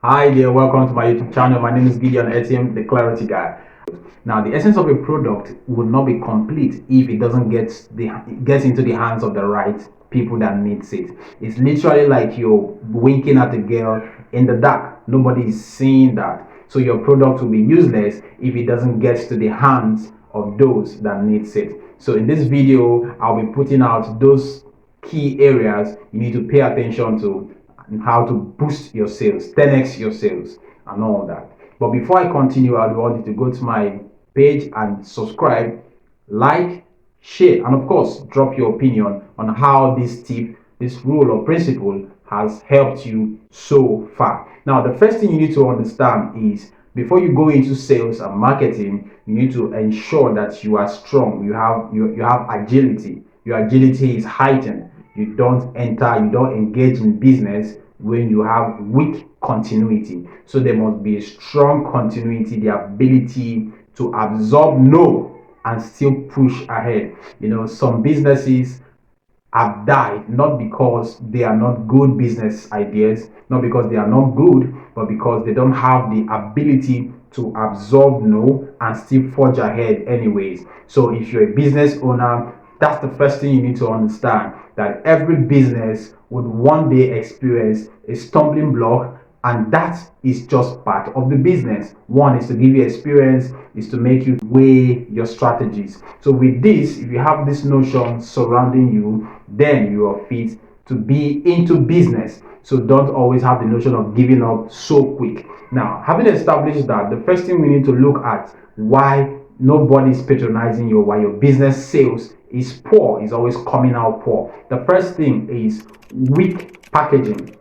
Hi there, welcome to my YouTube channel. My name is Gideon Etim, the clarity guy. Now, the essence of a product would not be complete if it doesn't gets into the hands of the right people that needs it. It's literally like you're winking at a girl in the dark. Nobody is seeing that. So your product will be useless if it doesn't get to the hands of those that needs it. So in this video, I'll be putting out those key areas you need to pay attention to and how to boost your sales, 10x your sales, and all that. But before I continue, I want you to go to my page and subscribe, like, share, and of course, drop your opinion on how this tip, this rule or principle has helped you so far. Now, the first thing you need to understand is before you go into sales and marketing, you need to ensure that you are strong. You have agility. Your agility is heightened. You don't engage in business when you have weak continuity. So there must be a strong continuity, the ability to absorb no and still push ahead. Some businesses have died not because they are not good business ideas, not because they are not good, but because they don't have the ability to absorb no and still forge ahead anyways. So if you're a business owner, that's the first thing you need to understand, that every business would one day experience a stumbling block, and that is just part of the business. One is to give you experience, is to make you weigh your strategies. So with this, if you have this notion surrounding you, then you are fit to be into business. So don't always have the notion of giving up so quick. Now, having established that, the first thing we need to look at why nobody is patronizing you, why your business sales is poor, is always coming out poor. The first thing is weak packaging.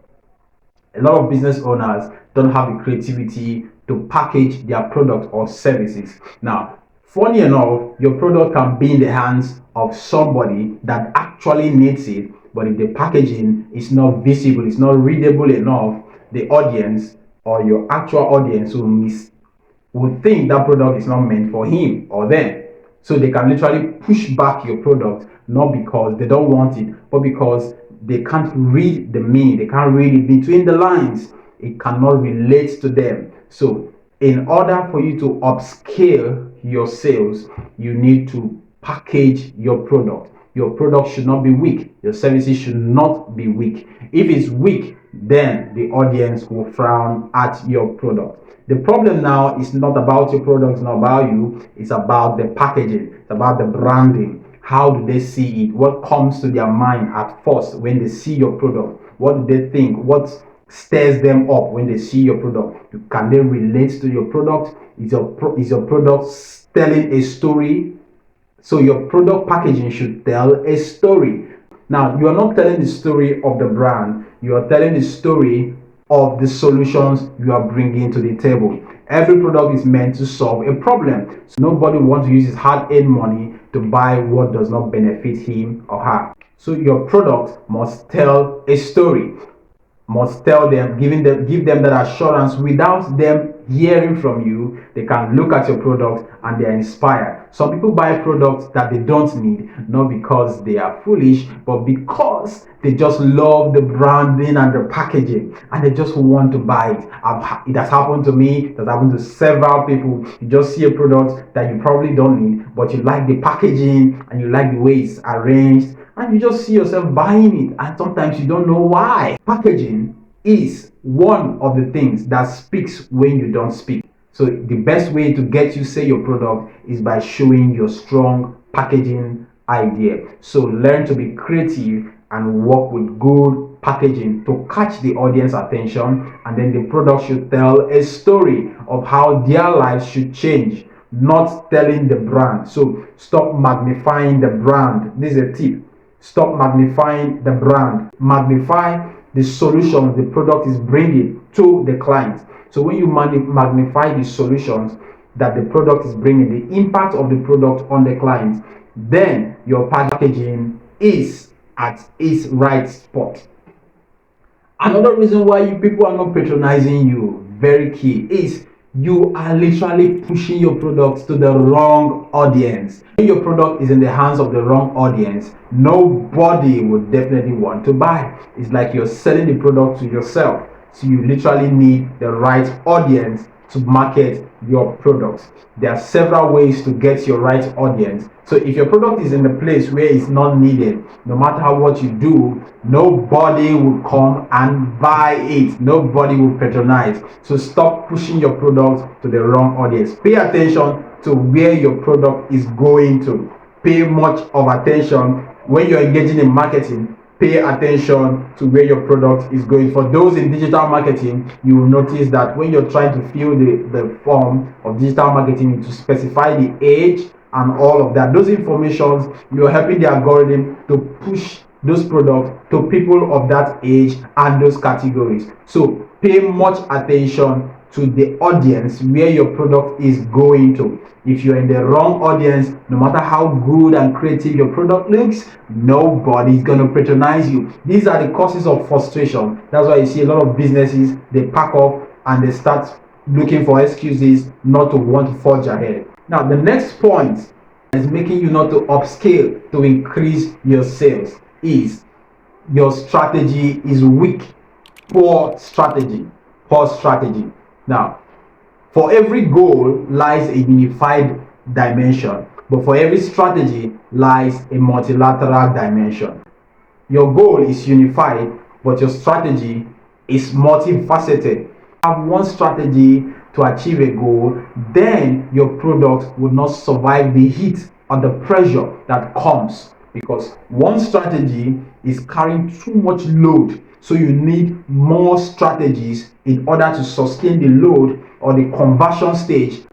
A lot of business owners don't have the creativity to package their product or services. Now, funny enough, your product can be in the hands of somebody that actually needs it, but if the packaging is not visible, it's not readable enough, the audience or your actual audience will think that product is not meant for him or them. So they can literally push back your product, not because they don't want it, but because they can't read the meaning, they can't read it between the lines, it cannot relate to them. So in order for you to upscale your sales, you need to package your product. Your product should not be weak, your services should not be weak. If it's weak, then the audience will frown at your product. The problem now is not about your product, it's not about you, it's about the packaging, it's about the branding. How do they see it? What comes to their mind at first when they see your product? What do they think? What stirs them up when they see your product? Can they relate to your product? Is your product telling a story? So your product packaging should tell a story. Now, you are not telling the story of the brand, you are telling the story of the solutions you are bringing to the table. Every product is meant to solve a problem. So nobody wants to use his hard-earned money to buy what does not benefit him or her. So your product must tell a story, must tell them, give them that assurance. Without them hearing from you, they can look at your product and they are inspired. Some people buy products that they don't need, not because they are foolish, but because they just love the branding and the packaging and they just want to buy it. It has happened to me, it has happened to several people. You just see a product that you probably don't need, but you like the packaging and you like the way it's arranged, and you just see yourself buying it, and sometimes you don't know why. Packaging is one of the things that speaks when you don't speak. So the best way to get you say your product is by showing your strong packaging idea. So learn to be creative and work with good packaging to catch the audience attention, and then the product should tell a story of how their lives should change, not telling the brand. So stop magnifying the brand. This is a tip. Stop magnifying the brand. Magnify the solution the product is bringing to the client. So when you magnify the solutions that the product is bringing, the impact of the product on the client, then your packaging is at its right spot. Another reason why you people are not patronizing you, very key, is you are literally pushing your products to the wrong audience. When your product is in the hands of the wrong audience, nobody would definitely want to buy. It's like you're selling the product to yourself. So you literally need the right audience to market your products. There are several ways to get your right audience. So if your product is in a place where it's not needed, no matter what you do, nobody will come and buy it. Nobody will patronize. So stop pushing your product to the wrong audience. Pay attention to where your product is going to. Pay much of attention when you're engaging in marketing. Pay attention to where your product is going. For those in digital marketing, you will notice that when you're trying to fill the form of digital marketing, you need to specify the age and all of that. Those informations, you're helping the algorithm to push those products to people of that age and those categories. So pay much attention to the audience where your product is going to. If you're in the wrong audience, no matter how good and creative your product looks, nobody's going to patronize you. These are the causes of frustration. That's why you see a lot of businesses, they pack up and they start looking for excuses not to want to forge ahead. Now, the next point is making you not to upscale to increase your sales is your strategy is weak. Poor strategy. Now, for every goal lies a unified dimension, but for every strategy lies a multilateral dimension. Your goal is unified, but your strategy is multifaceted. Have one strategy to achieve a goal, then your product will not survive the heat or the pressure that comes, because one strategy is carrying too much load. So you need more strategies in order to sustain the load or the conversion stage.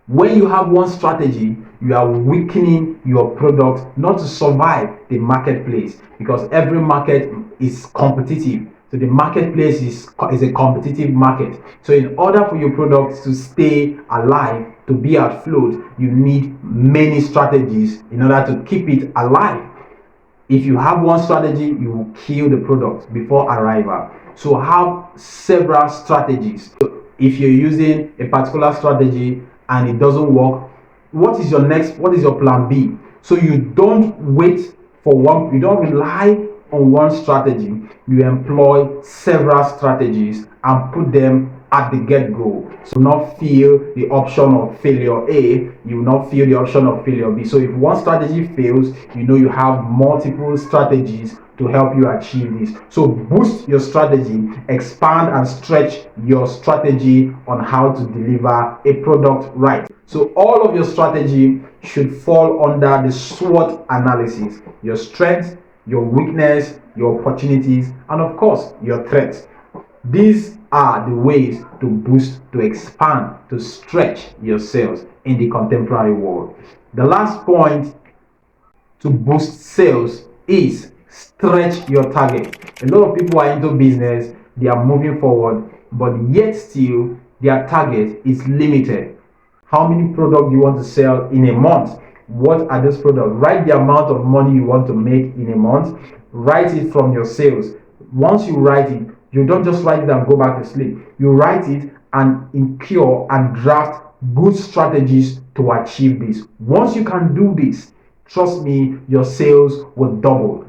When you have one strategy, you are weakening your product not to survive the marketplace, because every market is competitive. So the marketplace is a competitive market. So in order for your product to stay alive, to be afloat, you need many strategies in order to keep it alive. If you have one strategy, you will kill the product before arrival. So have several strategies. So if you're using a particular strategy and it doesn't work, what is your plan B? So you don't wait for one, you don't rely on one strategy. You employ several strategies and put them at the get-go. So not feel the option of failure A, you will not feel the option of failure B. So if one strategy fails, you know you have multiple strategies to help you achieve this. So boost your strategy, expand and stretch your strategy on how to deliver a product right. So all of your strategy should fall under the SWOT analysis: your strengths, your weakness, your opportunities, and of course your threats. These are the ways to boost, to expand, to stretch your sales in the contemporary world. The last point to boost sales is stretch your target. A lot of people are into business, they are moving forward, but yet still their target is limited. How many products you want to sell in a month? What are those products? Write the amount of money you want to make in a month. Write it from your sales. Once you write it, you don't just write it and go back to sleep. You write it and incur and draft good strategies to achieve this. Once you can do this, trust me, your sales will double.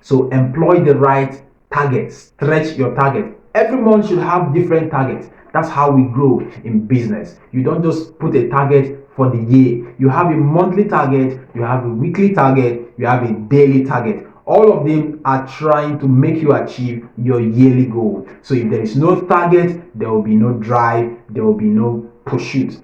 So employ the right target, stretch your target. Everyone should have different targets. That's how we grow in business. You don't just put a target for the year. You have a monthly target, you have a weekly target, you have a daily target. All of them are trying to make you achieve your yearly goal. So if there is no target, there will be no drive, there will be no pursuit.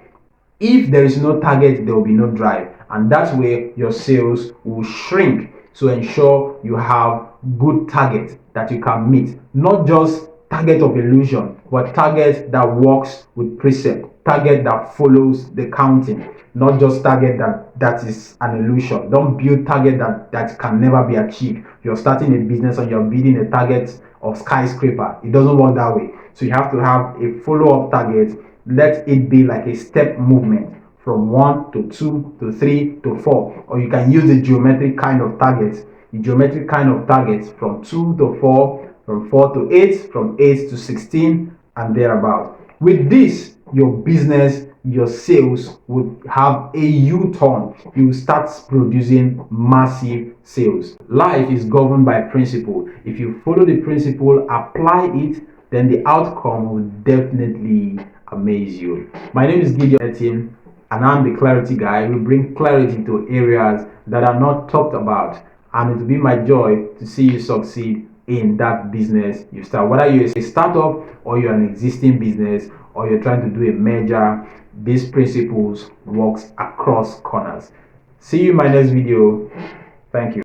If there is no target, there will be no drive, and that's where your sales will shrink. So ensure you have good targets that you can meet, not just target of illusion, but target that works with precept, target that follows the counting, not just target that is an illusion. Don't build target that can never be achieved. You're starting a business and you're building a target of skyscraper. It doesn't work that way. So you have to have a follow-up target. Let it be like a step movement from 1 to 2 to 3 to 4, or you can use the geometric kind of targets. The geometric kind of targets from 2 to 4, from 4 to 8, from 8 to 16, and thereabout. With this, your business, your sales will have a U-turn. You will start producing massive sales. Life is governed by principle. If you follow the principle, apply it, then the outcome will definitely amaze you. My name is Gideon Etim, and I'm the clarity guy. We bring clarity to areas that are not talked about, and it will be my joy to see you succeed in that business you start. Whether you're a startup or you're an existing business or you're trying to do a merger, these principles works across corners. See you in my next video. Thank you.